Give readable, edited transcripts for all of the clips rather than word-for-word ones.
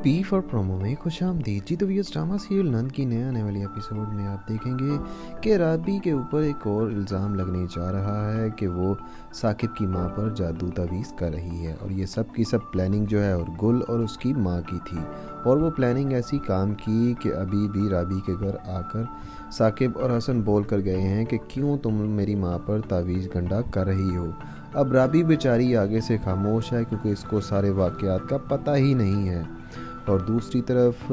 P for promo में खुशामदीद। जी तो viewers, drama serial नंद की नए आने वाली एपिसोड में आप देखेंगे कि राबी के ऊपर एक और इल्ज़ाम लगने जा रहा है कि वो साकिब की मां पर जादू तावीज़ कर रही है, और ये सब की सब प्लानिंग जो है और गुल और उसकी मां की थी। और वो प्लानिंग ऐसी काम की कि अभी भी राबी के घर आकर साकिब और हसन बोल कर गए हैं कि क्यों तुम मेरी मां पर तावीज़ गंडा कर रही हो। अब राबी बेचारी आगे से खामोश है क्योंकि इसको सारे वाक़यात का पता ही नहीं है। और दूसरी तरफ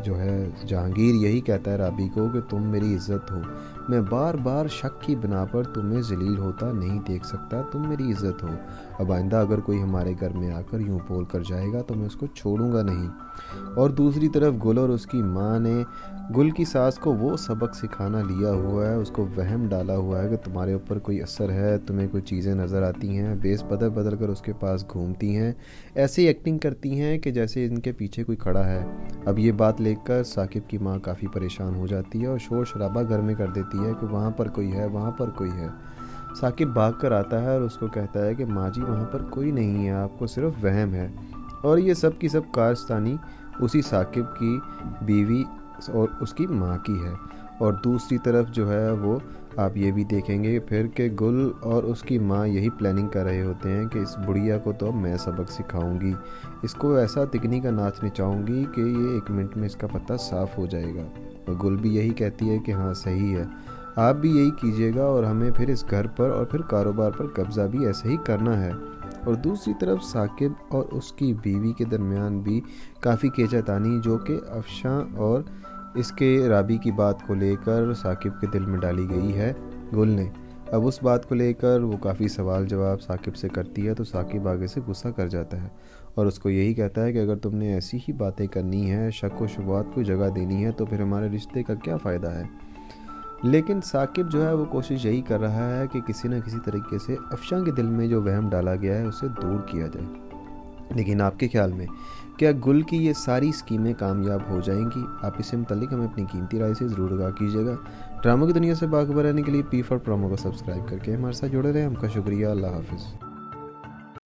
जो है जहांगीर यही कहता है राबी को कि तुम मेरी इज़्ज़त हो, मैं बार बार शक की बिना पर तुम्हें जलील होता नहीं देख सकता, तुम मेरी इज़्ज़त हो। अब आइंदा अगर कोई हमारे घर में आकर यूँ बोल कर जाएगा तो मैं उसको छोड़ूंगा नहीं। और दूसरी तरफ गुल और उसकी माँ ने गुल की सास को वो सबक सिखाना लिया हुआ है, उसको वहम डाला हुआ है कि तुम्हारे ऊपर कोई असर है, तुम्हें कोई चीज़ें नज़र आती हैं, बेस बदल बदल कर उसके पास घूमती हैं, ऐसी एक्टिंग करती हैं कि जैसे इनके पीछे कोई खड़ा है। अब ये बात लेकर साकिब की माँ काफ़ी परेशान हो जाती है और शोर शराबा घर में कर देती है कि वहाँ पर कोई है, वहाँ पर कोई है। साकिब भाग कर आता है और उसको कहता है कि माँ जी वहाँ पर कोई नहीं है, आपको सिर्फ वहम है। और ये सब की सब कारस्तानी उसी साकिब की बीवी और उसकी माँ की है। और दूसरी तरफ जो है वो आप ये भी देखेंगे फिर कि गुल और उसकी माँ यही प्लानिंग कर रहे होते हैं कि इस बुढ़िया को तो मैं सबक सिखाऊंगी, इसको ऐसा तिकनी का नाच नचाऊंगी कि ये 1 मिनट में इसका पता साफ़ हो जाएगा। और गुल भी यही कहती है कि हाँ सही है, आप भी यही कीजिएगा और हमें फिर इस घर पर और फिर कारोबार पर कब्ज़ा भी ऐसे ही करना है। और दूसरी तरफ साकिब और उसकी बीवी के दरमियान भी काफ़ी केचातानी जो कि अफशां और इसके राबी की बात को लेकर साकिब के दिल में डाली गई है गुल ने। अब उस बात को लेकर वो काफ़ी सवाल जवाब साकिब से करती है तो साकिब आगे से गुस्सा कर जाता है और उसको यही कहता है कि अगर तुमने ऐसी ही बातें करनी है, शक व शुबहात को जगह देनी है, तो फिर हमारे रिश्ते का क्या फ़ायदा है। लेकिन साकिब जो है वो कोशिश यही कर रहा है कि किसी न किसी तरीके से अफशां के दिल में जो वहम डाला गया है उसे दूर किया जाए। लेकिन आपके ख्याल में क्या गुल की ये सारी स्कीमें कामयाब हो जाएंगी? आप इससे मुताल्लिक हमें अपनी कीमती राय से ज़रूर आगाह कीजिएगा। ड्रामा की दुनिया से बाखबर रहने के लिए पी फॉर प्रोमो को सब्सक्राइब करके हमारे साथ जुड़े रहें। हमका शुक्रिया। अल्लाह हाफिज़।